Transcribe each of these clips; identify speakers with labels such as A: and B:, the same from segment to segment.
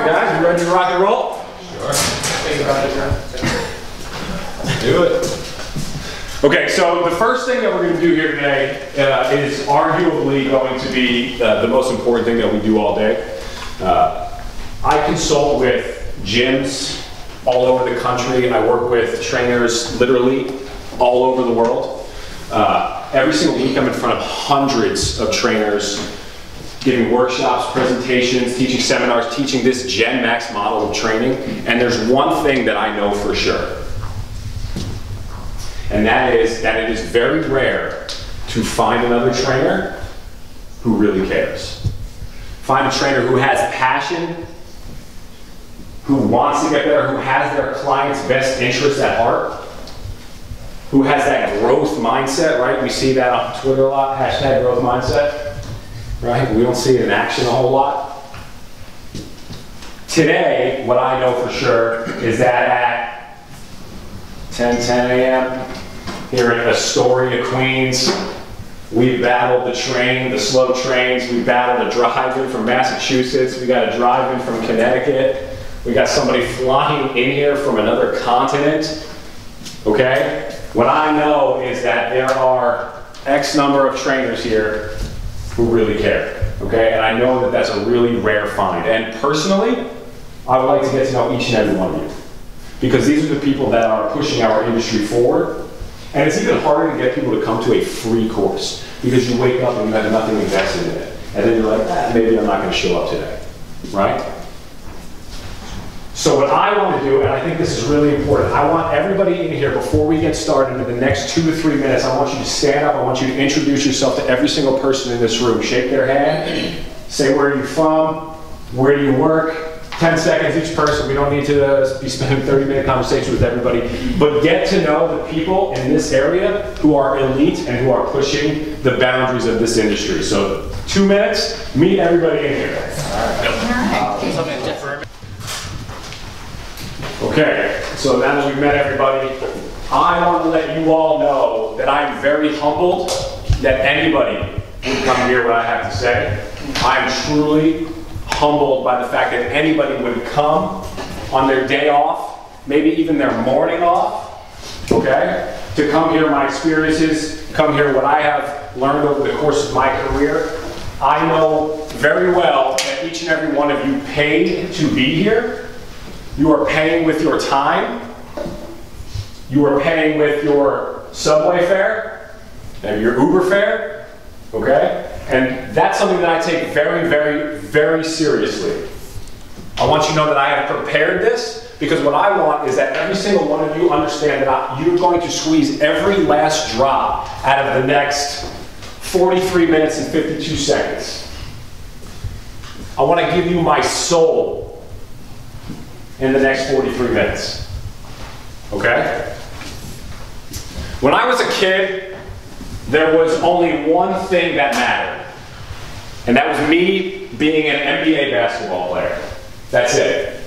A: guys, you ready to rock and roll?
B: Sure. Think about it now.
A: Do it. Okay, so the first thing that we're going to do here today is arguably going to be the most important thing that we do all day. I consult with gyms all over the country. I work with trainers literally all over the world. Every single week I'm in front of hundreds of trainers giving workshops, presentations, teaching seminars, teaching this genMAX model of training. And there's one thing that I know for sure. And that is that it is very rare to find another trainer who really cares. Find a trainer who has passion, who wants to get better, who has their client's best interests at heart, who has that growth mindset, right? We see that on Twitter a lot, hashtag growth mindset, right? We don't see it in action a whole lot. Today, what I know for sure is that at 10 a.m. here in Astoria, Queens, we battled the train, the slow trains. We battled a drive-in from Massachusetts. We got a drive-in from Connecticut. We got somebody flying in here from another continent, okay? What I know is that there are X number of trainers here who really care, okay? And I know that that's a really rare find. And personally, I would like to get to know each and every one of you, because these are the people that are pushing our industry forward. And it's even harder to get people to come to a free course, because you wake up and you have nothing invested in it. And then you're like, maybe I'm not going to show up today, right? So what I want to do, and I think this is really important, I want everybody in here, before we get started in the next 2 to 3 minutes, I want you to stand up, I want you to introduce yourself to every single person in this room. Shake their hand, say where are you from, where do you work, 10 seconds each person. We don't need to be spending 30-minute conversations with everybody, but get to know the people in this area who are elite and who are pushing the boundaries of this industry. So 2 minutes, meet everybody in here. Okay, so now that we've met everybody, I want to let you all know that I'm very humbled that anybody would come and hear what I have to say. I'm truly humbled by the fact that anybody would come on their day off, maybe even their morning off, okay, to come hear my experiences, come hear what I have learned over the course of my career. I know very well that each and every one of you paid to be here. You are paying with your time. You are paying with your subway fare and your Uber fare, okay? And that's something that I take very, very, very seriously. I want you to know that I have prepared this, because what I want is that every single one of you understand that you're going to squeeze every last drop out of the next 43 minutes and 52 seconds. I want to give you my soul in the next 43 minutes, okay? When I was a kid, there was only one thing that mattered, and that was me being an NBA basketball player. That's it.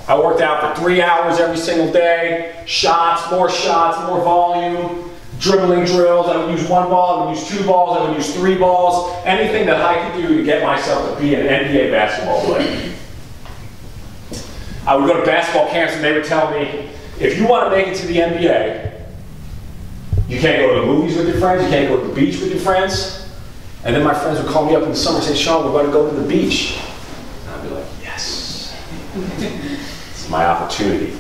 A: I worked out for 3 hours every single day, shots, more volume, dribbling drills. I would use 1 ball, I would use 2 balls, I would use 3 balls, anything that I could do to get myself to be an NBA basketball player. I would go to basketball camps and they would tell me, if you want to make it to the NBA, you can't go to the movies with your friends, you can't go to the beach with your friends. And then my friends would call me up in the summer and say, Sean, we're going to go to the beach. And I'd be like, yes, it's my opportunity.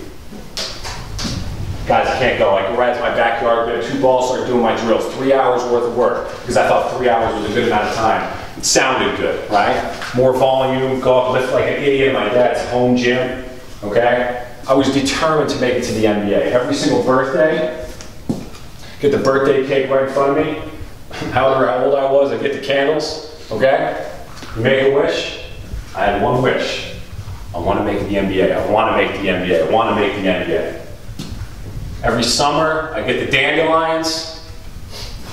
A: Guys, I can't go. I go right to my backyard, get 2 balls, start doing my drills. 3 hours worth of work, because I thought 3 hours was a good amount of time. It sounded good, right? More volume, go up, lift like an idiot in my dad's home gym, okay? I was determined to make it to the NBA. Every single birthday, get the birthday cake right in front of me. However how old I was, I'd get the candles, okay? You make a wish. I had one wish. I want to make the NBA. I want to make the NBA. I want to make the NBA. Every summer, I get the dandelions.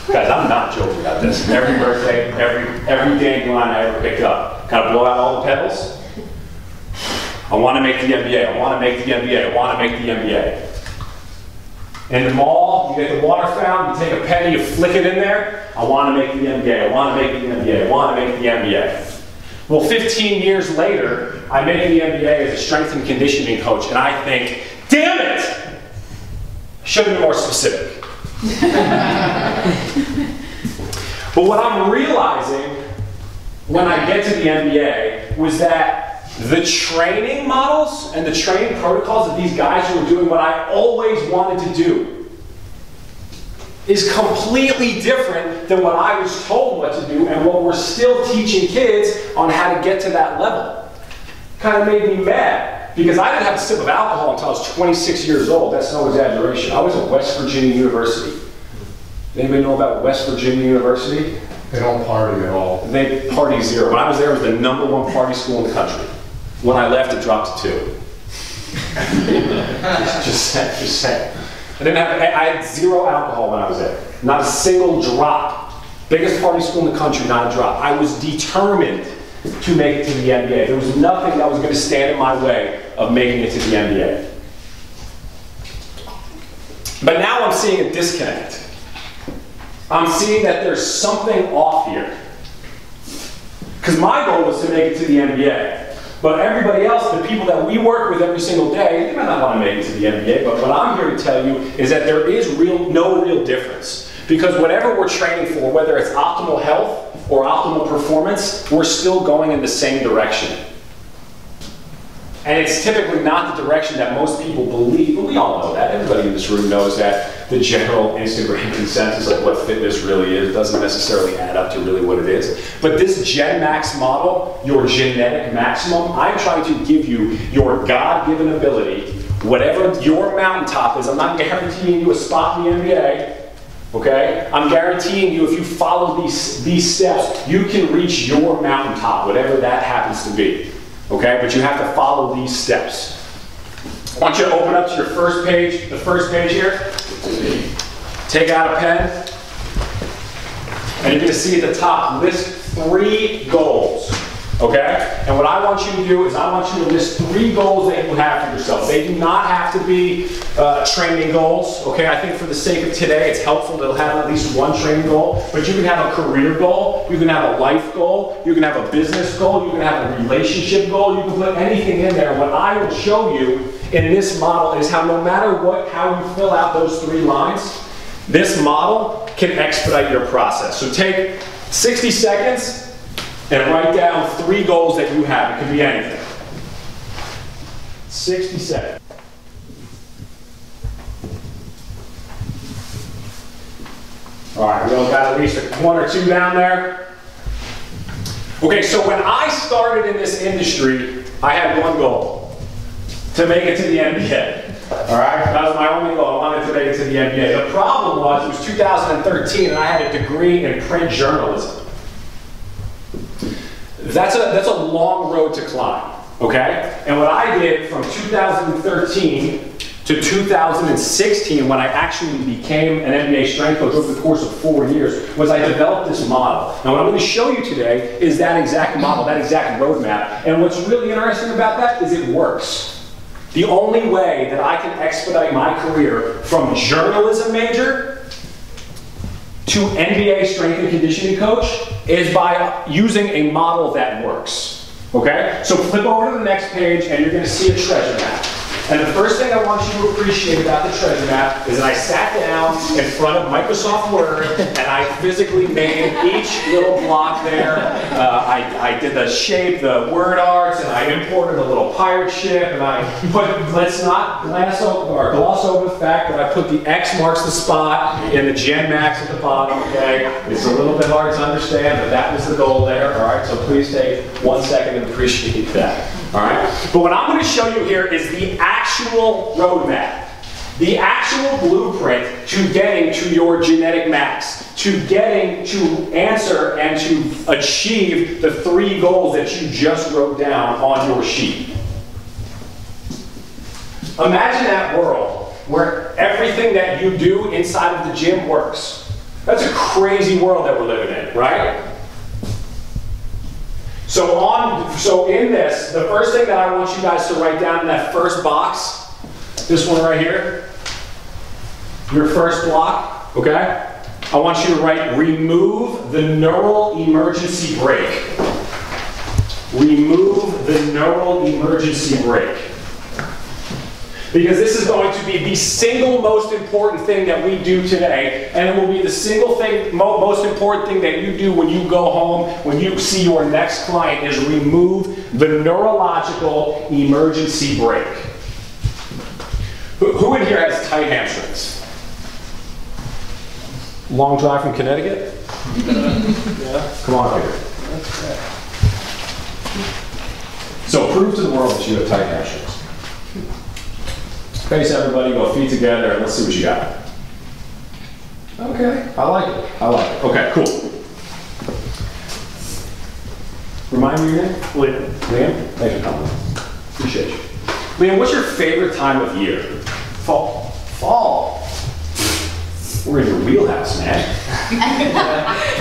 A: Guys, I'm not joking about this. Every birthday, every dandelion I ever picked up, kind of blow out all the petals. I want to make the NBA. I want to make the NBA. I want to make the NBA. In the mall, you get the water fountain, you take a penny, you flick it in there. I want to make the NBA. I want to make the NBA. I want to make the NBA. Well, 15 years later, I make the NBA as a strength and conditioning coach, and I think, damn it! Should have been more specific. But what I'm realizing when I get to the NBA was that the training models and the training protocols of these guys who are doing what I always wanted to do is completely different than what I was told what to do and what we're still teaching kids on how to get to that level. Kind of made me mad because I didn't have a sip of alcohol until I was 26 years old. That's no exaggeration. I was at West Virginia University. Anybody know about West Virginia University?
C: They don't party at all.
A: They party zero. When I was there, it was the #1 party school in the country. When I left, it dropped to 2. just saying. I had zero alcohol when I was there. Not a single drop. Biggest party school in the country, not a drop. I was determined to make it to the NBA. There was nothing that was going to stand in my way of making it to the NBA. But now I'm seeing a disconnect. I'm seeing that there's something off here. Because my goal was to make it to the NBA. But everybody else, the people that we work with every single day, they might not want to make it to the NBA, but what I'm here to tell you is that there is no real difference. Because whatever we're training for, whether it's optimal health or optimal performance, we're still going in the same direction. And it's typically not the direction that most people believe, but we all know that. Everybody in this room knows that the general Instagram consensus of what fitness really is doesn't necessarily add up to really what it is. But this genMAX model, your genetic maximum, I'm trying to give you your God-given ability, whatever your mountaintop is. I'm not guaranteeing you a spot in the NBA, okay? I'm guaranteeing you if you follow these steps, you can reach your mountaintop, whatever that happens to be. Okay, but you have to follow these steps. I want you to open up to your first page, the first page here. Take out a pen. And you're going to see at the top, list 3 goals. Okay? And what I want you to do is I want you to list 3 goals that you have for yourself. They do not have to be training goals. Okay? I think for the sake of today, it's helpful to have at least 1 training goal. But you can have a career goal. You can have a life goal. You can have a business goal. You can have a relationship goal. You can put anything in there. What I will show you in this model is how no matter how you fill out those 3 lines, this model can expedite your process. So take 60 seconds and write down 3 goals that you have. It could be anything. 60 seconds. All right, we all got at least 1 or 2 down there. Okay, so when I started in this industry, I had 1 goal, to make it to the NBA. All right, that was my only goal. I wanted to make it to the NBA. The problem was, it was 2013, and I had a degree in print journalism. That's a long road to climb, okay? And what I did from 2013 to 2016, when I actually became an NBA strength coach over the course of 4 years, was I developed this model. And what I'm going to show you today is that exact model, that exact roadmap. And what's really interesting about that is it works. The only way that I can expedite my career from journalism major to NBA strength and conditioning coach is by using a model that works. Okay? So flip over to the next page and you're going to see a treasure map. And the first thing I want you to appreciate about the treasure map is that I sat down in front of Microsoft Word and I physically made each little block there. I did the shape, the word arts, and I imported a little pirate ship, and I put, let's not gloss over the fact that I put the X marks the spot in the genMAX at the bottom, okay? It's a little bit hard to understand, but that was the goal there, all right? So please take 1 second and appreciate that. All right? But what I'm going to show you here is the actual roadmap, the actual blueprint to getting to your genetic max, to getting to answer and to achieve the 3 goals that you just wrote down on your sheet. Imagine that world where everything that you do inside of the gym works. That's a crazy world that we're living in, right? So in this, the first thing that I want you guys to write down in that first box, this one right here, your first block, okay? I want you to write, remove the neural emergency brake. remove the neural emergency brake. Because this is going to be the single most important thing that we do today, and it will be the single thing, most important thing that you do when you go home, when you see your next client, is remove the neurological emergency brake. Who in here has tight hamstrings? Long drive from Connecticut?
B: Yeah.
A: Come on, Peter. So prove to the world that you have tight hamstrings. Face everybody, go feet together, and let's see what you got. Okay, I like it. I like it. Okay, cool. Remind me your name?
B: Liam.
A: Liam? Thanks for coming. Appreciate you. Liam, what's your favorite time of year?
B: Fall.
A: Fall. We're in your wheelhouse, man.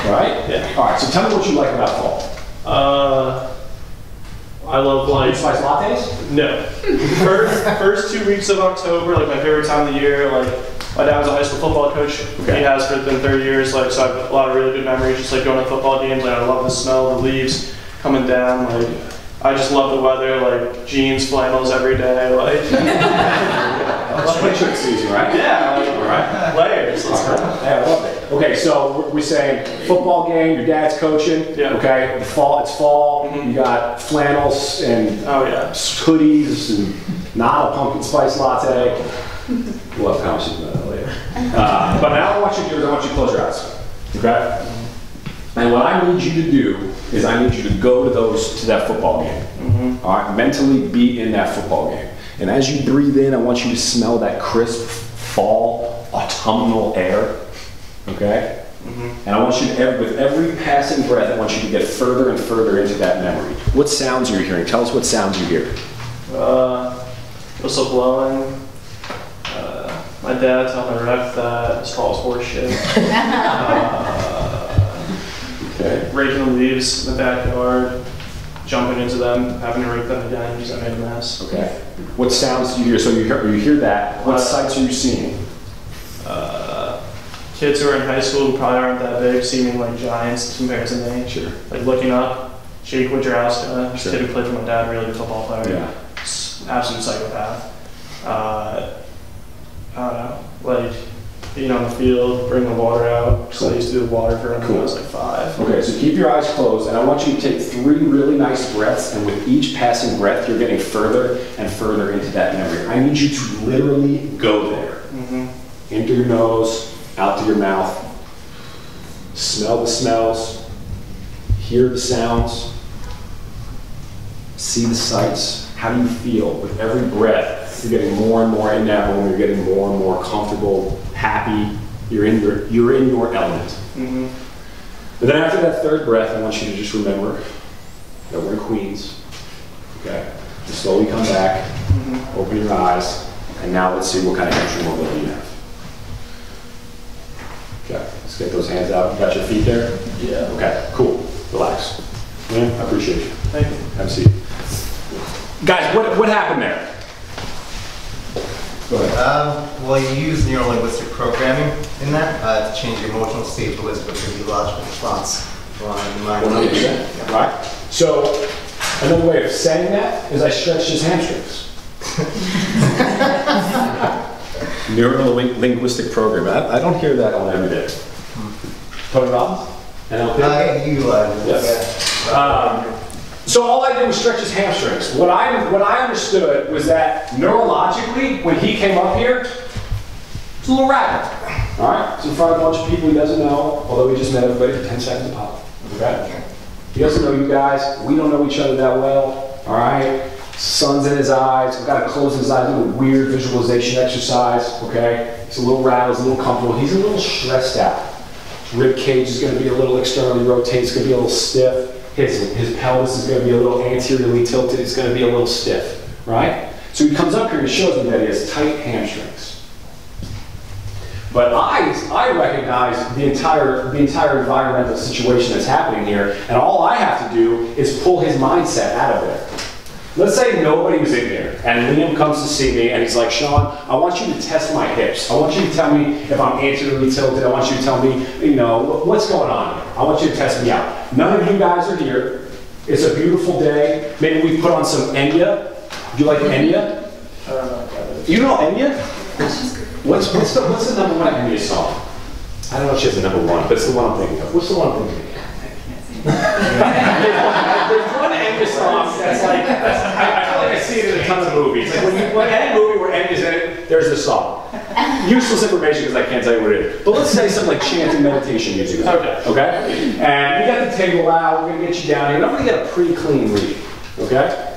A: Right?
B: Yeah.
A: All right, so tell me what you like about fall.
B: I love like
A: Spice lattes?
B: no. First 2 weeks of October, like my favorite time of the year. Like my dad was a high school football coach.
A: Okay.
B: He has for been 30 years. Like so, I have a lot of really good memories. Just like going to football games. Like I love the smell of the leaves coming down. Like I just love the weather. Like jeans, flannels every day. Like
A: Sweatshirt season, right?
B: yeah. Like,
A: All right.
B: layers. Let's go.
A: Yeah, I love it. Okay, so we're saying football game, your dad's coaching.
B: Yeah.
A: Okay, it's fall.
B: Mhm.
A: You got flannels and
B: Oh yeah.
A: hoodies and not a pumpkin spice latte. We'll have a conversation about that later. But now what I want you to do is I want you to close your eyes. Okay? And what I need you to do is I need you to go to that football game.
B: Mhm.
A: All right, mentally be in that football game. And as you breathe in, I want you to smell that crisp fall autumnal air. Okay? And I want you to, with every passing breath, I want you to get further and further into that memory. What sounds you're hearing? Tell us what sounds you hear.
B: Whistle blowing. My dad telling my ref that his fall is horse shit.
A: Okay.
B: Raking the leaves in the backyard, jumping into them, having to rake them again because I made a mess.
A: Okay. What sounds do you hear? So you hear that. What sights are you seeing?
B: Kids who are in high school who probably aren't that big, seeming like giants compared to me.
A: Sure.
B: Like looking up, Jake Wojciechowski, this
A: Sure.
B: kid who played for my dad, really good football player.
A: Yeah.
B: Absolute psychopath. I don't know, like being on the field, bring the water out. So I used to do the water for him when I was like 5.
A: Okay, so keep your eyes closed, and I want you to take 3 really nice breaths, and with each passing breath, you're getting further and further into that memory. I need you to literally go there. In through your nose, out to your mouth. Smell the smells, hear the sounds, see the sights. How do you feel? With every breath, you're getting more and more in that moment, you're getting more and more comfortable, happy, you're in your element. But then after that 3rd breath, I want you to just remember that we're in Queens. Okay? Just slowly come back, open your eyes, and now let's see what kind of hamstring mobility you have. Okay, let's get those hands out. You got your feet there?
B: Yeah.
A: Okay, cool. Relax. Man, I appreciate you.
B: Thank you.
A: Have a seat. Guys, what happened there? Go ahead.
C: Well, you use neuro-linguistic programming in that to change your emotional state to with the physiological response. Your mind.
A: 100%. Right? So, another way of saying that is I stretched his hamstrings. Neuro-linguistic programming. I don't hear that on every day. Tony Robbins? So all I did was stretch his hamstrings. What I understood was that neurologically, when he came up here, it's a little rattled. All right? It's in front of a bunch of people he doesn't know, although he just met everybody for 10 seconds a pop. Okay? He doesn't know you guys. We don't know each other that well. All right? Sun's in his eyes. We've got to close his eyes, do a weird visualization exercise. Okay? He's a little rattled, he's a little comfortable. He's a little stressed out. His rib cage is going to be a little externally rotated. It's going to be a little stiff. His pelvis is going to be a little anteriorly tilted. It's going to be a little stiff, right? So he comes up here and shows me that he has tight hamstrings. But I recognize the entire environmental situation that's happening here, and all I have to do is pull his mindset out of there. Let's say nobody was in here, and Liam comes to see me, and he's like, Sean, I want you to test my hips. I want you to tell me if I'm anteriorly tilted. I want you to tell me, what's going on here. I want you to test me out. None of you guys are here. It's a beautiful day. Maybe we put on some Enya. Do you like Enya?
B: I don't know what that is.
A: You know Enya? What's the number one Enya song? I don't know if she has a number one, but it's the one I'm thinking of. What's the one I'm thinking of? There's one Enya song that's like, I feel like I see it in a ton of movies. Like when any movie where Enya's in it, there's this song. Useless information because I can't tell you what it is. But let's say some like chanting meditation music.
B: Okay.
A: Okay? And we got the table out, we're gonna get you down here, and I'm gonna get a pretty clean read. Okay?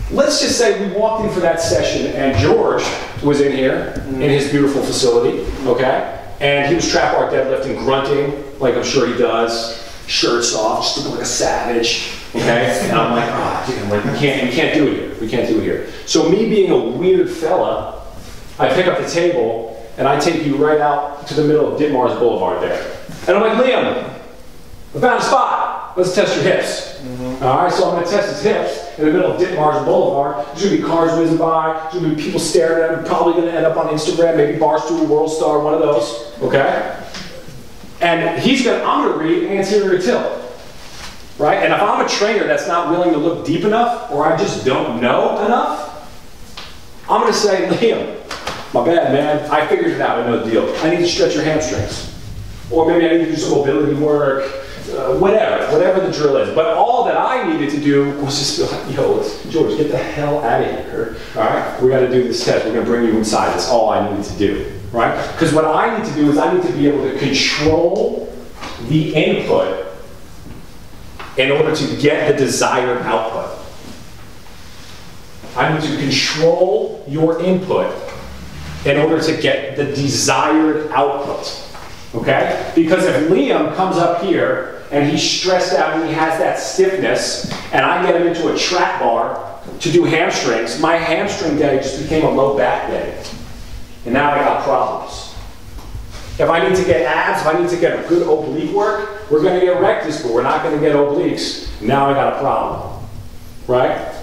A: Let's just say we walked in for that session and George was in here in his beautiful facility, okay? And he was trap bar deadlifting, grunting, like I'm sure he does, shirts off, just looking like a savage, okay? And I'm like, oh, dude, I'm like, we can't do it here. We can't do it here. So me being a weird fella, I pick up the table and I take you right out to the middle of Ditmars Boulevard there. And I'm like, Liam, I found a spot. Let's test your hips. All right, so I'm gonna test his hips in the middle of Ditmars Boulevard. There's gonna be cars whizzing by, there's gonna be people staring at him, probably gonna end up on Instagram, maybe Barstool, World Star, one of those, okay? And I'm gonna read anterior tilt, right? And if I'm a trainer that's not willing to look deep enough, or I just don't know enough, I'm gonna say, Liam, my bad, man, I figured it out, I know the deal. I need to stretch your hamstrings. Or maybe I need to do some mobility work, whatever the drill is. But all that I needed to do was just be like, yo, George, get the hell out of here. All right, we got to do this test. We're going to bring you inside. That's all I needed to do, right? Because what I need to do is I need to be able to control the input in order to get the desired output. I need to control your input in order to get the desired output. Okay? Because if Liam comes up here and he's stressed out and he has that stiffness, and I get him into a trap bar to do hamstrings, my hamstring day just became a low back day. And now I got problems. If I need to get abs, if I need to get a good oblique work, we're going to get rectus, but we're not going to get obliques. Now I got a problem. Right?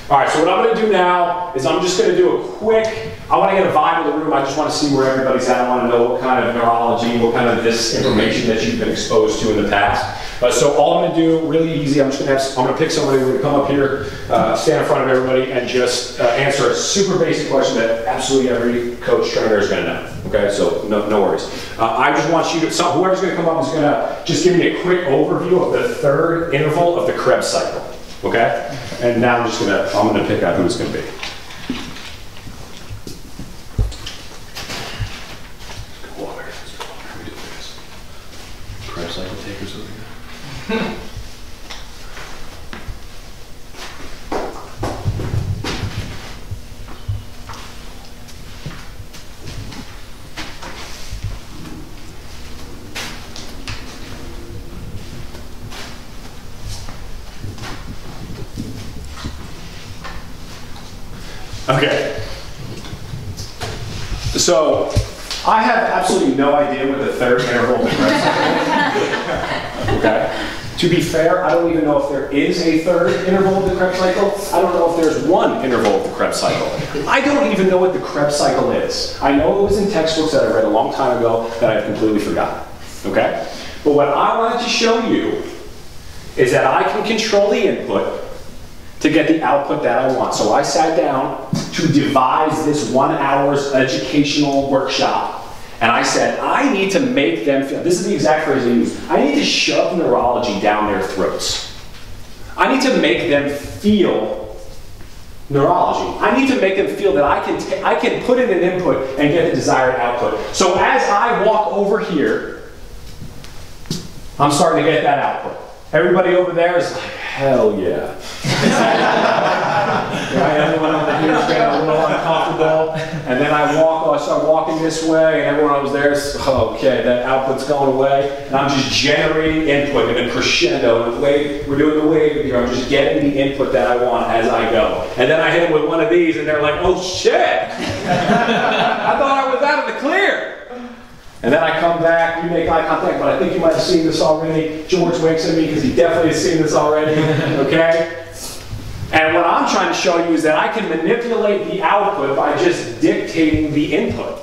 A: All right, so what I'm going to do now is I'm just going to do a quick, I want to get a vibe of the room. I just want to see where everybody's at. I want to know what kind of neurology, what kind of this information that you've been exposed to in the past. So all I'm going to do, really easy, I'm going to pick somebody, we're going to come up here, stand in front of everybody, and just answer a super basic question that absolutely every coach trainer is going to know. Okay, so no worries. I just want you to, whoever's going to come up is going to just give me a quick overview of the third interval of the Krebs cycle. Okay? And now I'm going to pick out who it's going to be. Water. How we do this? Krebs cycle takers over here. Okay, so I have absolutely no idea what the third interval of the Krebs cycle is. Okay, to be fair, I don't even know if there is a third interval of the Krebs cycle. I don't know if there's one interval of the Krebs cycle. I don't even know what the Krebs cycle is. I know it was in textbooks that I read a long time ago that I've completely forgotten. Okay, but what I wanted to show you is that I can control the input to get the output that I want. So I sat down to devise this 1 hour's educational workshop, and I said, I need to make them feel, this is the exact phrase I used, I need to shove neurology down their throats. I need to make them feel neurology. I need to make them feel that I can put in an input and get the desired output. So as I walk over here, I'm starting to get that output. Everybody over there is like, hell yeah. Right? Everyone over here is getting a little uncomfortable. And then I start walking this way, and everyone over there is, okay, that output's going away. And I'm just generating input in a crescendo. And the way we're doing the wave here, I'm just getting the input that I want as I go. And then I hit them with one of these, and they're like, oh shit! I thought I was out of the clear. And then I come back, we make eye contact, but I think you might have seen this already. George winks at me because he definitely has seen this already, okay? And what I'm trying to show you is that I can manipulate the output by just dictating the input.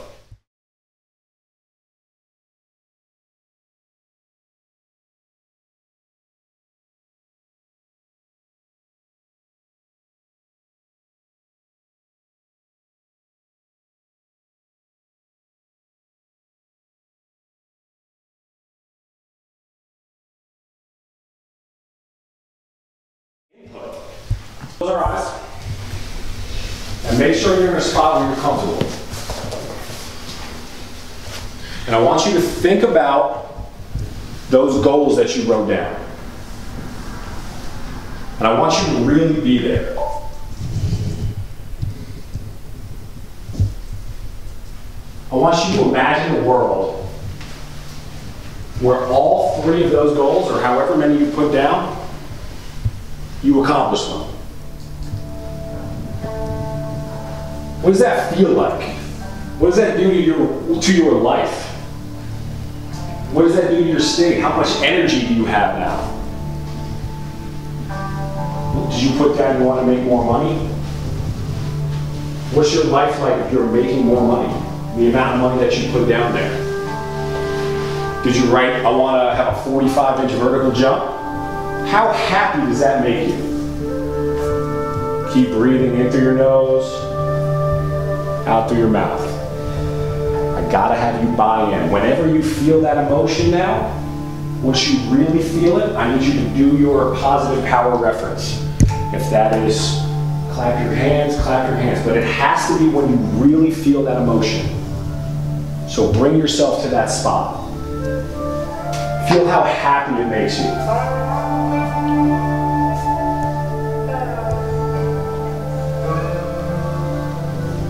A: Close our eyes. And make sure you're in a spot where you're comfortable. And I want you to think about those goals that you wrote down. And I want you to really be there. I want you to imagine a world where all 3 of those goals, or however many you put down, you accomplish them. What does that feel like? What does that do to your life? What does that do to your state? How much energy do you have now? Did you put down you want to make more money? What's your life like if you're making more money? The amount of money that you put down there. Did you write, I want to have a 45-inch vertical jump? How happy does that make you? Keep breathing in through your nose, out through your mouth. I gotta have you buy in. Whenever you feel that emotion now, once you really feel it, I need you to do your positive power reference. If that is clap your hands, but it has to be when you really feel that emotion. So bring yourself to that spot. Feel how happy it makes you.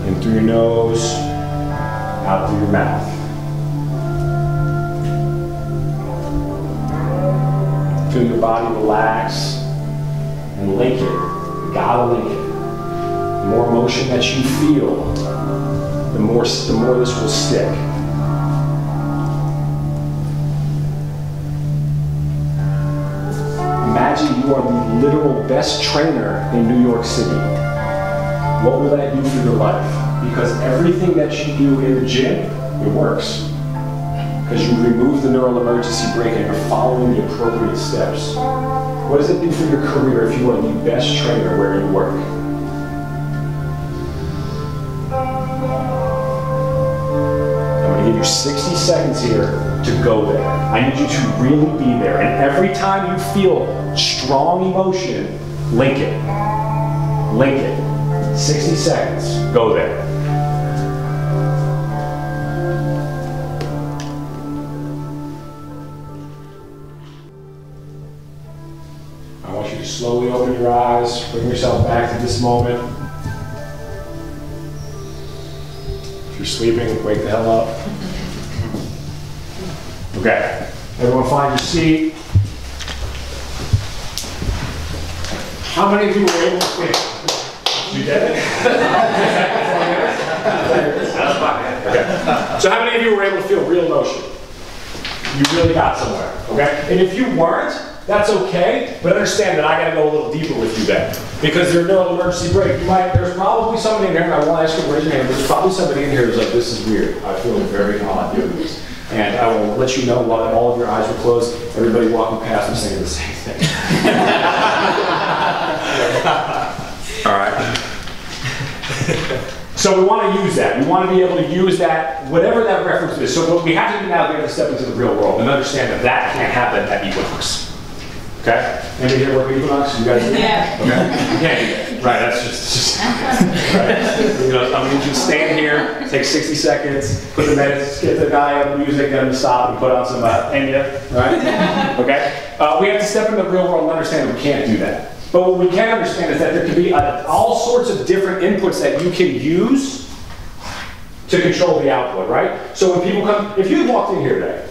A: In through your nose, out through your mouth. Feel your body relax and link it. You gotta link it. The more emotion that you feel, the more this will stick. Imagine you are the literal best trainer in New York City. What will that do for your life? Because everything that you do in the gym, it works. Because you remove the neural emergency brake and you're following the appropriate steps. What does it do for your career if you are the best trainer where you work? I'm going to give you 60 seconds here to go there. I need you to really be there. And every time you feel strong emotion, link it. Link it. 60 seconds. Go there. I want you to slowly open your eyes, bring yourself back to this moment. If you're sleeping, wake the hell up. Okay, everyone find your seat. How many of you were able to sleep? You did it? Okay. So how many of you were able to feel real emotion? You really got somewhere, okay? And if you weren't, that's okay, but understand that I gotta go a little deeper with you then. Because there's no emergency brake. There's probably somebody in here, and I won't ask you to raise your hand, but there's probably somebody in here who's like, this is weird. I feel very odd doing this. And I will let you know while all of your eyes were closed, everybody walking past me saying the same thing. All right. So we want to use that. We want to be able to use that, whatever that reference is. So what we have to do now is we have to step into the real world and understand that that can't happen at Equinox. Okay? Anybody here work at Equinox? You guys do?
D: Yeah.
A: Okay? You can't do that. Right, that's just right. You know, I'm going to just stand here, take 60 seconds, put the meds, get the guy up music, get him to stop, and put on some Enya, right? Okay? We have to step into the real world and understand that we can't do that. But what we can understand is that there can be all sorts of different inputs that you can use to control the output, right? So when people come, if you had walked in here today,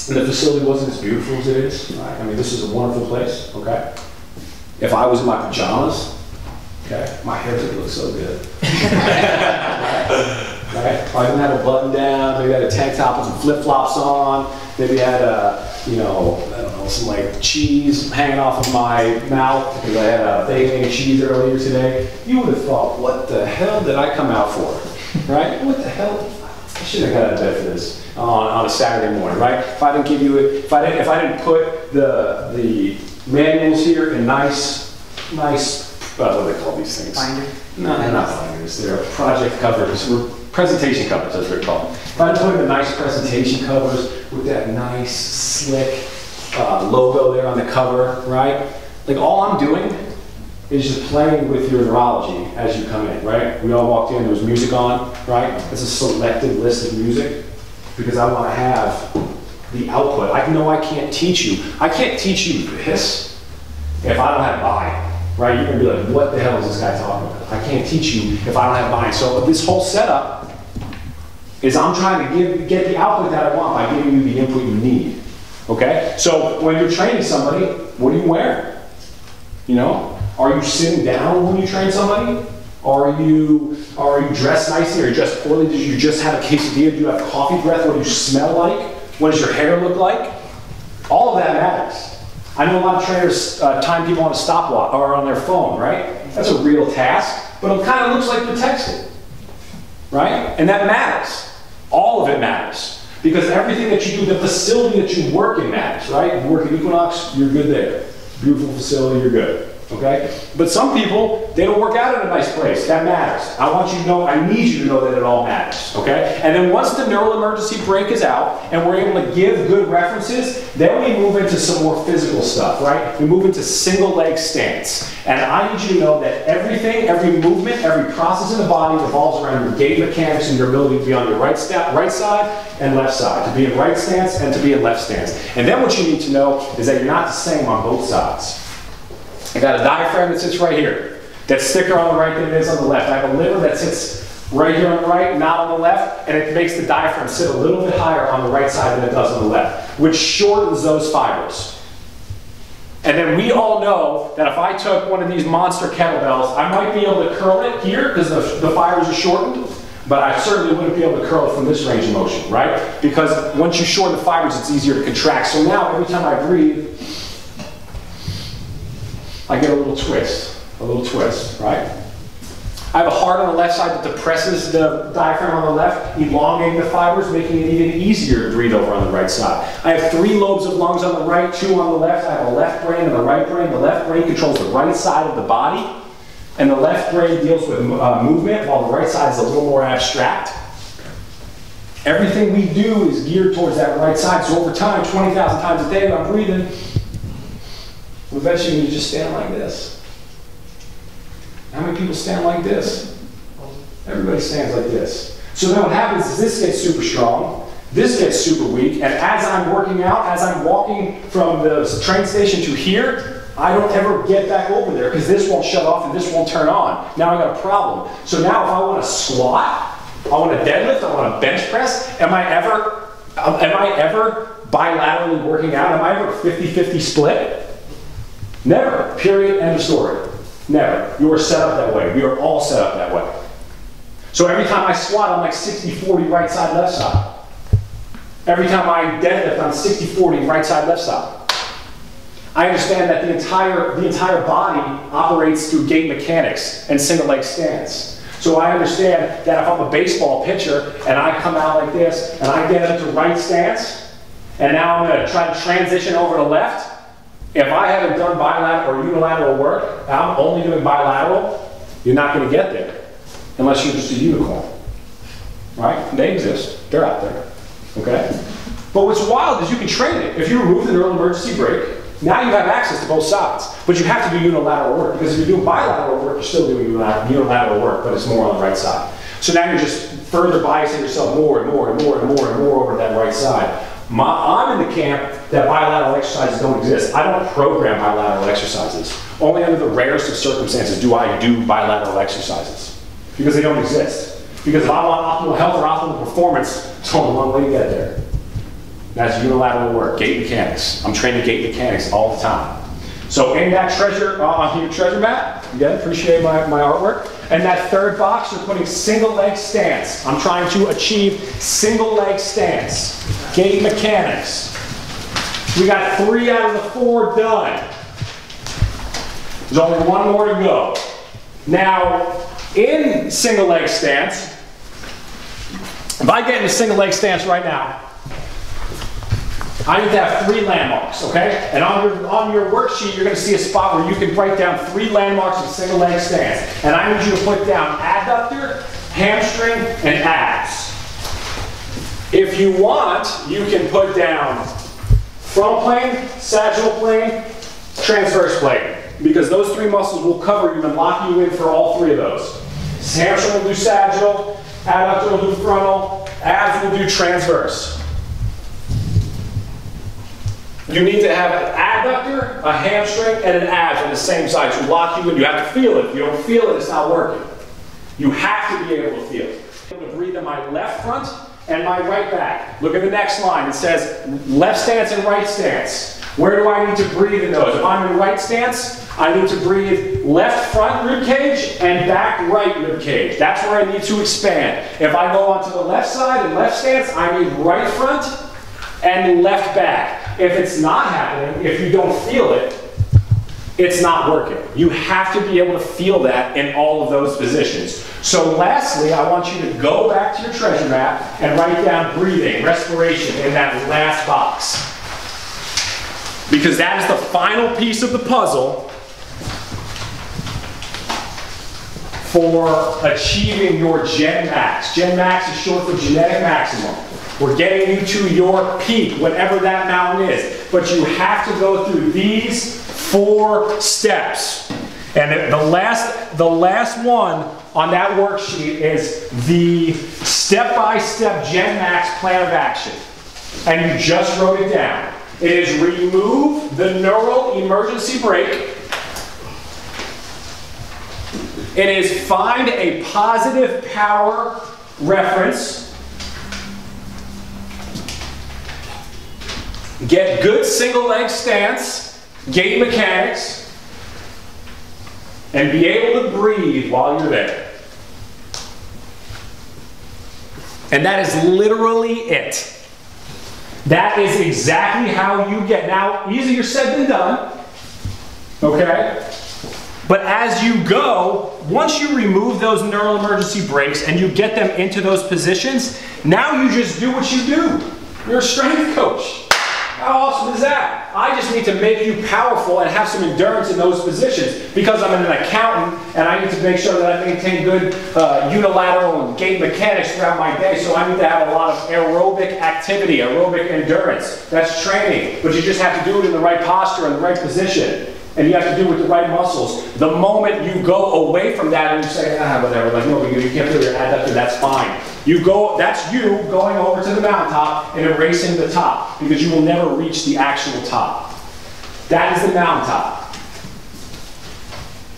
A: and the facility wasn't as beautiful as it is, right? I mean, this is a wonderful place, okay? If I was in my pajamas, okay, my hair would look so good. Right? If I didn't have a button down, maybe I had a tank top with some flip-flops on, maybe I had a, you know, I don't know, some like cheese hanging off of my mouth because I had a bacon and cheese earlier today, you would have thought, what the hell did I come out for? Right? What the hell? I shouldn't have got out of bed for this on a Saturday morning, right? If I didn't give you it, if I didn't put the manuals here in nice, what do they call these things?
D: Binder.
A: No, they're not binders. They're project covers, presentation covers, that's what they're called. If I didn't put in the nice presentation covers with that nice, slick logo there on the cover, right? Like all I'm doing is just playing with your neurology as you come in, right? We all walked in, there was music on, right? It's a selected list of music because I want to have the output. I know I can't teach you. I can't teach you this if I don't have buy-in, right? You're going to be like, what the hell is this guy talking about? I can't teach you if I don't have buy-in. So this whole setup is I'm trying to get the output that I want by giving you the input you need, okay? So when you're training somebody, what are you wearing? You know? Are you sitting down when you train somebody? Are you dressed nicely? Are you dressed poorly? Did you just have a quesadilla? Do you have coffee breath? What do you smell like? What does your hair look like? All of that matters. I know a lot of trainers time people on a stopwatch or on their phone, right? That's a real task, but it kind of looks like you're texting, right? And that matters. All of it matters. Because everything that you do, the facility that you work in matters, right? You work at Equinox, you're good there. Beautiful facility, you're good. Okay? But some people, they don't work out in a nice place. That matters. I want you to know, I need you to know that it all matters. Okay? And then once the neural emergency break is out and we're able to give good references, then we move into some more physical stuff, right? We move into single leg stance. And I need you to know that everything, every movement, every process in the body revolves around your gait mechanics and your ability to be on your right side and left side, to be in right stance and to be in left stance. And then what you need to know is that you're not the same on both sides. I got a diaphragm that sits right here. That's thicker on the right than it is on the left. I have a liver that sits right here on the right, not on the left, and it makes the diaphragm sit a little bit higher on the right side than it does on the left, which shortens those fibers. And then we all know that if I took one of these monster kettlebells, I might be able to curl it here because the fibers are shortened, but I certainly wouldn't be able to curl it from this range of motion, right? Because once you shorten the fibers, it's easier to contract. So now every time I breathe, I get a little twist, right? I have a heart on the left side that depresses the diaphragm on the left, elongating the fibers, making it even easier to breathe over on the right side. I have 3 lobes of lungs on the right, 2 on the left. I have a left brain and a right brain. The left brain controls the right side of the body, and the left brain deals with movement, while the right side is a little more abstract. Everything we do is geared towards that right side, so over time, 20,000 times a day, I'm breathing. Eventually, you just stand like this. How many people stand like this? Everybody stands like this. So then what happens is this gets super strong, this gets super weak, and as I'm working out, as I'm walking from the train station to here, I don't ever get back over there because this won't shut off and this won't turn on. Now I got a problem. So now if I want to squat, I want to deadlift, I want to bench press, am I ever bilaterally working out? Am I ever 50-50 split? Never. Period. End of story. Never. You are set up that way. We are all set up that way. So every time I squat, I'm like 60-40 right side, left side. Every time I deadlift, I'm 60-40 right side, left side. I understand that the entire body operates through gait mechanics and single leg stance. So I understand that if I'm a baseball pitcher and I come out like this and I get into right stance, and now I'm going to try to transition over to left, if I haven't done bilateral or unilateral work, I'm only doing bilateral, you're not going to get there unless you're just a unicorn, right? They exist. They're out there, okay? But what's wild is you can train it. If you remove the neural emergency brake, now you have access to both sides. But you have to do unilateral work because if you're doing bilateral work, you're still doing unilateral work, but it's more on the right side. So now you're just further biasing yourself more and more and more and more and more over that right side. I'm in the camp that bilateral exercises don't exist. I don't program bilateral exercises. Only under the rarest of circumstances do I do bilateral exercises. Because they don't exist. Because if I want optimal health or optimal performance, there's only one way to get there. That's unilateral work, gait mechanics. I'm training gait mechanics all the time. So in that treasure, on your treasure mat, again, appreciate my artwork. And that third box, you're putting single leg stance. I'm trying to achieve single leg stance. Gait mechanics. We got 3 out of the 4 done. There's only 1 more to go. Now, in single leg stance, if I get into single leg stance right now, I need to have 3 landmarks, okay? And on your worksheet, you're going to see a spot where you can write down 3 landmarks of single leg stance. And I need you to put down adductor, hamstring, and abs. If you want, you can put down frontal plane, sagittal plane, transverse plane. because those 3 muscles will cover you and lock you in for all 3 of those. Hamstring will do sagittal, adductor will do frontal, abs will do transverse. You need to have an adductor, a hamstring, and an abs on the same side to lock you in. You have to feel it. If you don't feel it, it's not working. You have to be able to feel it. I'm able to breathe in my left front and my right back. Look at the next line. It says left stance and right stance. Where do I need to breathe in those? If I'm in right stance, I need to breathe left front rib cage and back right rib cage. That's where I need to expand. If I go onto the left side and left stance, I need right front and left back. If it's not happening, if you don't feel it, it's not working. You have to be able to feel that in all of those positions. So lastly, I want you to go back to your treasure map and write down breathing, respiration in that last box. Because that is the final piece of the puzzle for achieving your genMAX. genMAX is short for genetic maximum. We're getting you to your peak, whatever that mountain is. But you have to go through these 4 steps. And the last one on that worksheet is the step-by-step genMAX plan of action. And you just wrote it down. It is remove the neural emergency brake. It is find a positive power reference. Get good single leg stance, gait mechanics, and be able to breathe while you're there. And that is literally it. That is exactly how you get. Now, easier said than done, okay? But as you go, once you remove those neural emergency brakes and you get them into those positions, now you just do what you do. You're a strength coach. How awesome is that? I just need to make you powerful and have some endurance in those positions because I'm an accountant and I need to make sure that I maintain good unilateral and gait mechanics throughout my day. So I need to have a lot of aerobic activity, aerobic endurance. That's training, but you just have to do it in the right posture and the right position. And you have to do it with the right muscles. The moment you go away from that and you say, whatever, like, no, you can't feel your adductor, that's fine. You go, that's you going over to the mountaintop and erasing the top because you will never reach the actual top. That is the mountaintop.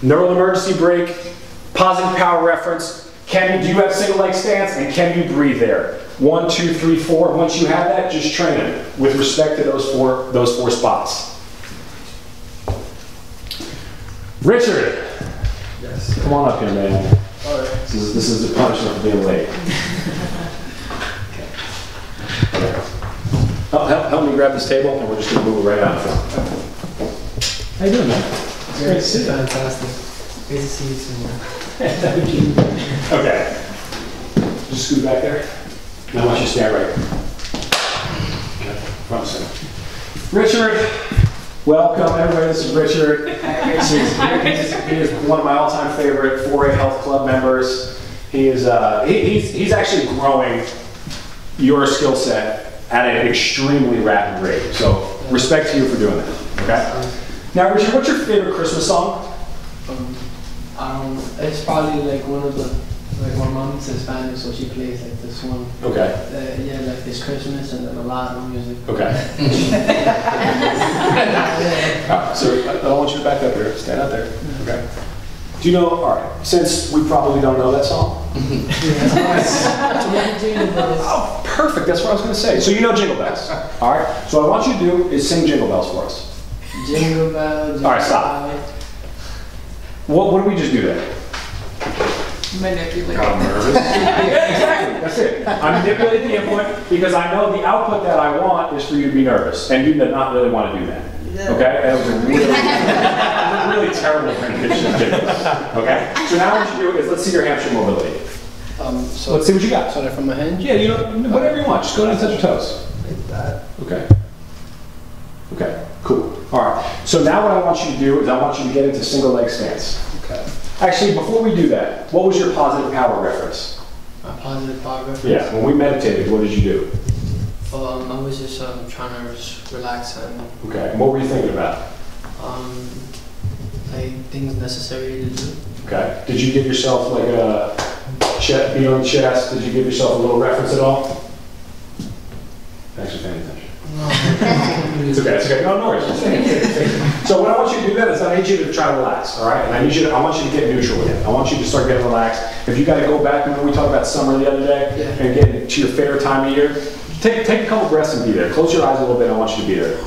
A: Neural emergency brake, positive power reference. Do you have single leg stance and can you breathe there? 1, 2, 3, 4. Once you have that, just train it with respect to those four spots. Richard.
D: Yes.
A: Come on up here, man.
D: All right.
A: This is the punishment for being late. Help me grab this table, and we're just going to move it right out front. How you doing, man?
D: It's great to see you. Fantastic. Great to see you somewhere.
A: Thank you. Okay. Just scoot back there. And I want you to stand right here. Okay. Front and center. Richard, welcome, everybody. This is Richard. He is one of my all-time favorite 4A Health Club members. He is he's actually growing your skill set at an extremely rapid rate. So respect to you for doing that. Okay. Now, Richard, what's your favorite Christmas song?
D: It's probably like one of the, like my mom's in Spanish, so she plays like this one.
A: Okay.
D: Yeah, like this Christmas and then a lot of music.
A: Okay. So I don't want you to back up here. Stand out there. Okay. Do you know, all right, since we probably don't know that song? Oh, perfect. That's what I was going to say. So you know Jingle Bells. All right. So what I want you to do is sing Jingle Bells for us.
D: Jingle bells.
A: All right, stop. What did we just do there?
D: Manipulate.
A: I'm nervous. Yeah, exactly. That's it. I manipulate the input because I know the output that I want is for you to be nervous, and you did not really want to do that. Okay? And it was a really terrible rendition of Jingle Bells. Okay? So now what you do is let's see your hamstring mobility.
D: So
A: let's see what you got.
D: So from my hand?
A: Yeah, you know, whatever you want. Just go down and touch your toes.
D: Like that.
A: Okay. Okay, cool. All right. So now what I want you to do is I want you to get into single leg stance.
D: Okay.
A: Actually, before we do that, what was your positive power reference?
D: A positive power reference?
A: Yeah, when we meditated, what did you do?
D: I was just trying to relax and...
A: Okay, and what were you thinking about?
D: like things necessary to do.
A: Okay. Did you give yourself like a beat on the chest? Did you give yourself a little reference at all? Thanks for paying attention. It's okay, it's okay. No, no worries. So what I want you to do then is I need you to try to relax, all right? And I want you to get neutral again. I want you to start getting relaxed. If you got to go back, remember we talked about summer the other day, and get to your favorite time of year, take a couple breaths and be there. Close your eyes a little bit, I want you to be there.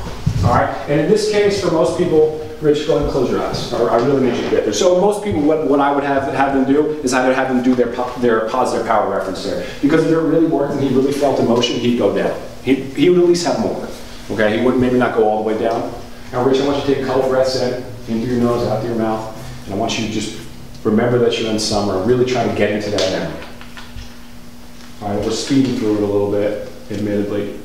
A: All right? And in this case, for most people, Rich, go ahead and close your eyes. I really need you to get there. So most people, what I would have them do is either have them do their positive power reference there. Because if it really worked and he really felt emotion, he'd go down. He would at least have more. Okay, he would maybe not go all the way down. Now, Rich, I want you to take a couple breaths in through your nose, out through your mouth. And I want you to just remember that you're in summer. Really try to get into that memory. All right, we're speeding through it a little bit, admittedly.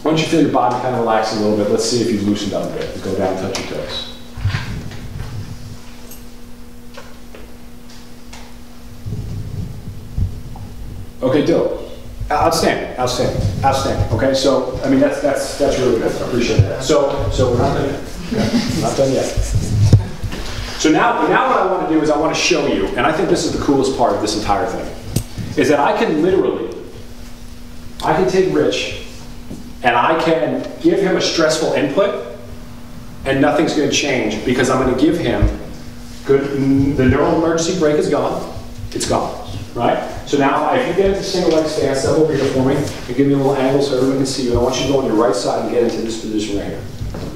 A: Once you feel your body kind of relaxing a little bit, let's see if you've loosened up a bit. Let's go down and touch your toes. Okay, dope. Outstanding, outstanding, outstanding. Okay, so I mean that's really good. I appreciate that. So we're not done yet. Okay, not done yet. So now what I want to do is I want to show you, and I think this is the coolest part of this entire thing, is that I can take Rich and I can give him a stressful input, and nothing's going to change because I'm going to give him the neural emergency brake is gone. It's gone. Right? So now, if you get into single leg stance, step over here for me, and give me a little angle so everyone can see you. And I want you to go on your right side and get into this position right here.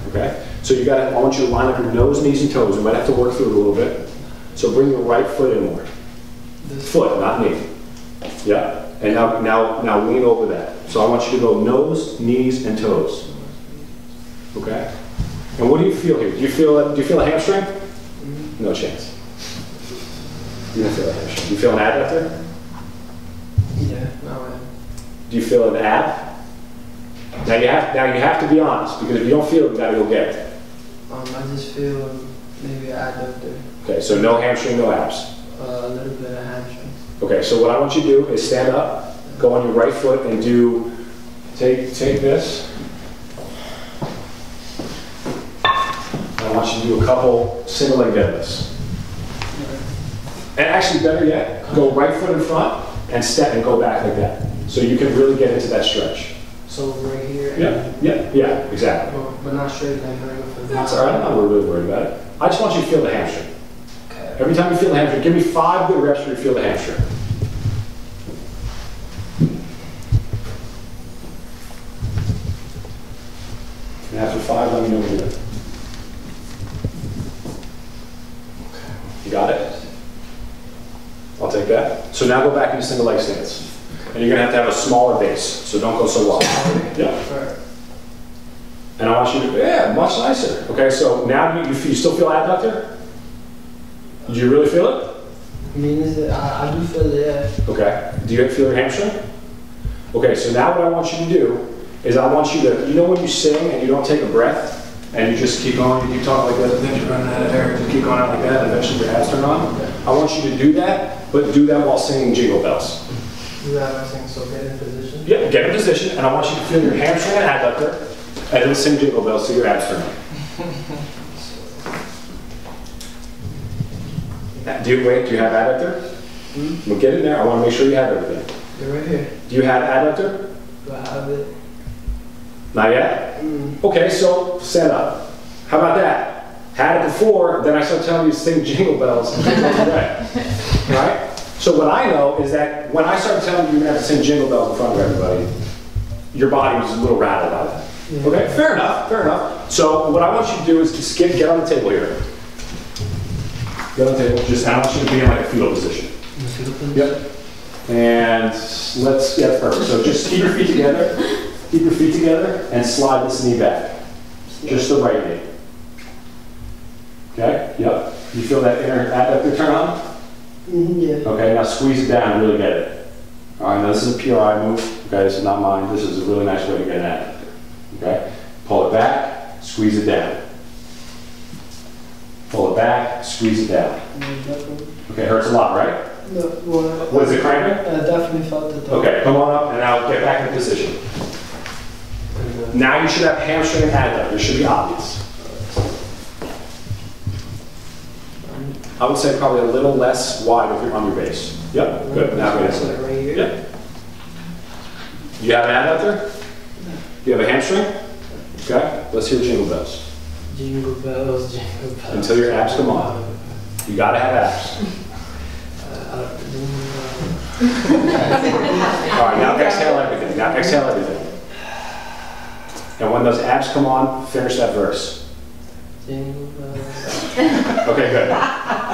A: Okay? So I want you to line up your nose, knees, and toes. You might have to work through it a little bit. So bring your right foot in more. Foot, not knee. Yeah? And now lean over that. So I want you to go nose, knees, and toes. Okay? And what do you feel here? Do you feel a hamstring? No chance. You don't feel a hamstring. Do you feel an adductor?
D: Yeah, no.
A: Do you feel an ab? Now you have to be honest, because if you don't feel it, you gotta go get it.
D: I just feel maybe an adductor.
A: Okay, so no hamstring, no abs.
D: A little bit of hamstring.
A: Okay, so what I want you to do is stand up, go on your right foot, and take this. I want you to do a couple single leg deadlifts. And actually, better yet, go right foot in front and step and go back like that. So you can really get into that stretch.
D: So right here?
A: Yeah, exactly.
D: But not straight leg, right?
A: That's all right, I'm not really worried about it. I just want you to feel the hamstring.
D: Okay.
A: Every time you feel the hamstring, give me 5 good reps where you feel the hamstring. And after 5, let me know when you're done. You got it? I'll take that. So now go back into single leg stance. And you're going to have a smaller base, so don't go so wide. Yeah. And I want you to, much nicer. Okay, so now you still feel adductor? Do you really feel it?
D: I mean, I do feel it, yeah.
A: Okay. Do you feel your hamstring? Okay, so now what I want you to do is I want you to, you know when you sing and you don't take a breath, and you just keep going, you keep talking like that, and then you're running out of air, you keep going out like that, and eventually your abs turn on. I want you to do that, but do that while singing Jingle Bells.
D: Do that while singing, so get in position?
A: Yeah, get in position, and I want you to feel your hamstring and adductor, and then sing Jingle Bells till your abs turn on. Do you have adductor? Well, get in there, I want to make sure you have everything.
D: They're right here.
A: Do you have adductor?
D: Do I have it?
A: Not yet? Okay, so stand up. How about that? Had it before, then I start telling you to sing Jingle Bells and Jingle away. Right? So what I know is that when I start telling you you're going to have to sing Jingle Bells in front of everybody, your body was a little rattled by that. Yeah. Okay, fair enough, fair enough. So what I want you to do is just get on the table here. Get on the table, I want you to be in like a fetal position. Yep. And perfect. So just keep your feet together. Keep your feet together and slide this knee back. Just the right knee. Okay? Yep. You feel that inner adductor turn on?
D: Yeah.
A: Okay, now squeeze it down and really get it. Alright, now this is a PRI move. Okay, this is not mine. This is a really nice way to get an adductor. Okay? Pull it back, squeeze it down. Pull it back, squeeze it down. Okay, hurts a lot, right?
D: No, well,
A: Was it cramping?
D: I definitely felt it.
A: Okay, come on up and now get back in position. Now you should have hamstring and adductor. It should be obvious. I would say probably a little less wide on your base. Yep, good. Now go ahead.
D: Right here.
A: Yep. You have an adductor? Do you have a hamstring? Okay, let's hear jingle bells.
D: Jingle bells, jingle bells.
A: Until your abs come on. You gotta have abs. All right, now exhale everything. Now exhale everything. And when those abs come on, finish that verse.
D: Jingle bells.
A: Okay, good.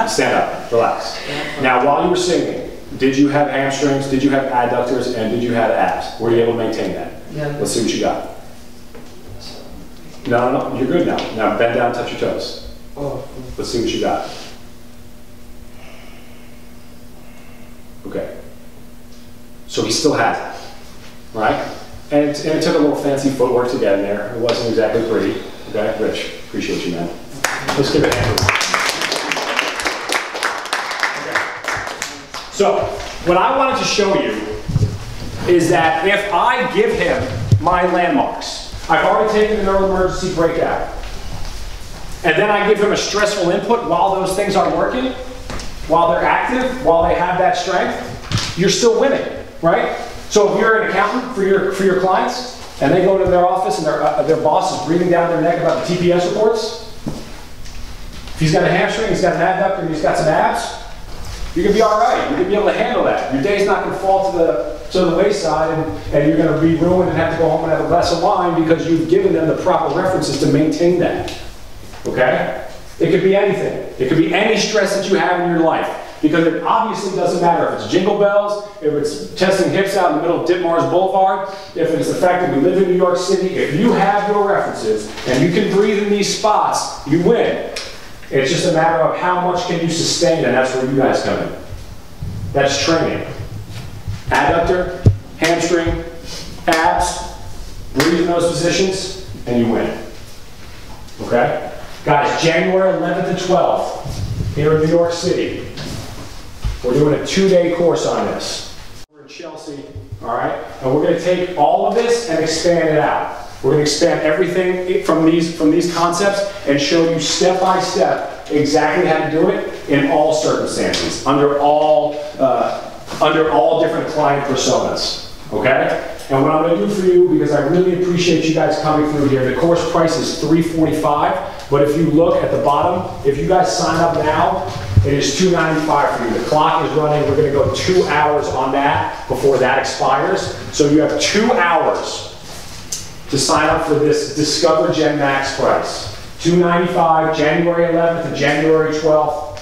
A: Stand up, relax. Now, while you were singing, did you have hamstrings, did you have adductors, and did you have abs? Were you able to maintain that?
D: Yeah.
A: Let's see what you got. No, no, no, you're good now. Now bend down, touch your toes.
D: Oh.
A: Let's see what you got. Okay. So he still has it, right? And it took a little fancy footwork to get in there. It wasn't exactly pretty. Okay, Rich, appreciate you, man. Let's give it a hand. Okay. So, what I wanted to show you is that if I give him my landmarks, I've already taken the neural emergency breakout, and then I give him a stressful input while those things are working, while they're active, while they have that strength, you're still winning, right? So if you're an accountant for your clients, and they go to their office and their boss is breathing down their neck about the TPS reports, if he's got a hamstring, he's got an adductor, and he's got some abs, you're gonna be all right. You're gonna be able to handle that. Your day's not gonna fall to the wayside, and you're gonna be ruined and have to go home and have a glass of wine because you've given them the proper references to maintain that. Okay? It could be anything. It could be any stress that you have in your life. Because it obviously doesn't matter if it's jingle bells, if it's testing hips out in the middle of Ditmars Boulevard, if it's the fact that we live in New York City. If you have your references and you can breathe in these spots, you win. It's just a matter of how much can you sustain, and that's where you guys come in. That's training. Adductor, hamstring, abs, breathe in those positions, and you win. Okay? Guys, January 11th and 12th, here in New York City. We're doing a 2-day course on this. We're in Chelsea, all right? And we're gonna take all of this and expand it out. We're gonna expand everything from these concepts and show you step by step exactly how to do it in all circumstances, under all different client personas, okay? And what I'm gonna do for you, because I really appreciate you guys coming through here, the course price is $345, but if you look at the bottom, if you guys sign up now, it is $295 for you. The clock is running. We're going to go 2 hours on that before that expires. So you have 2 hours to sign up for this Discover genMAX price. $295, January 11th to January 12th.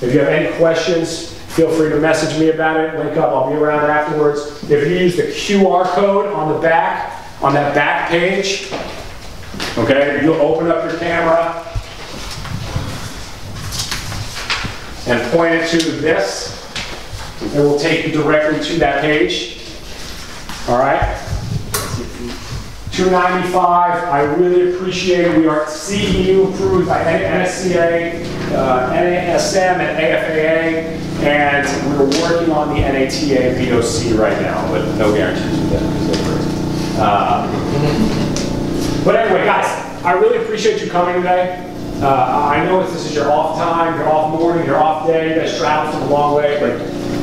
A: If you have any questions, feel free to message me about it. Link up. I'll be around afterwards. If you use the QR code on the back, on that back page, okay, you'll open up your camera and point it to this, and we'll take you directly to that page. All right? $295, I really appreciate it. We are CEU approved by NSCA, NASM, and AFAA, and we're working on the NATA and VOC right now, but no guarantees with that. But anyway, guys, I really appreciate you coming today. I know this is your off time, your off morning, your off day. You guys traveled from a long way, but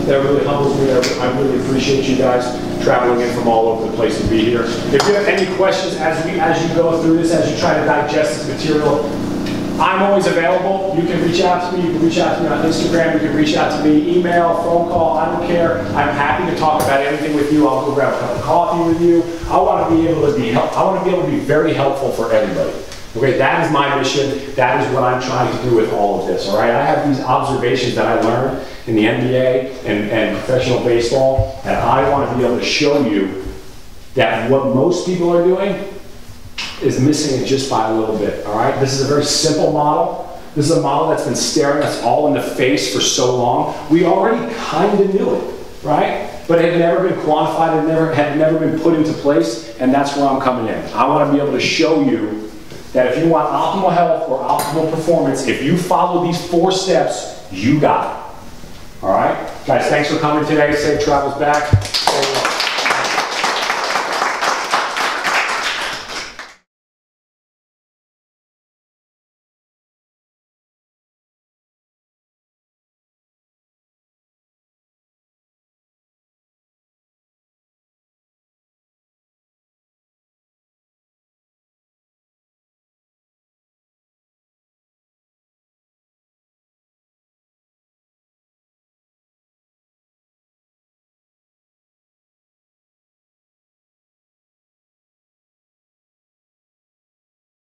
A: that really humbles me. I really appreciate you guys traveling in from all over the place to be here. If you have any questions as you go through this, as you try to digest this material, I'm always available. You can reach out to me. You can reach out to me on Instagram. You can reach out to me, email, phone call. I don't care. I'm happy to talk about anything with you. I'll go grab a cup of coffee with you. I want to be able to be very helpful for everybody. Okay, that is my mission. That is what I'm trying to do with all of this, all right? I have these observations that I learned in the NBA and professional baseball, and I want to be able to show you that what most people are doing is missing it just by a little bit, all right? This is a very simple model. This is a model that's been staring us all in the face for so long. We already kind of knew it, right? But it had never been quantified, it had never been put into place, and that's where I'm coming in. I want to be able to show you that if you want optimal health or optimal performance, if you follow these 4 steps, you got it. All right? Guys, thanks for coming today. Safe travels back.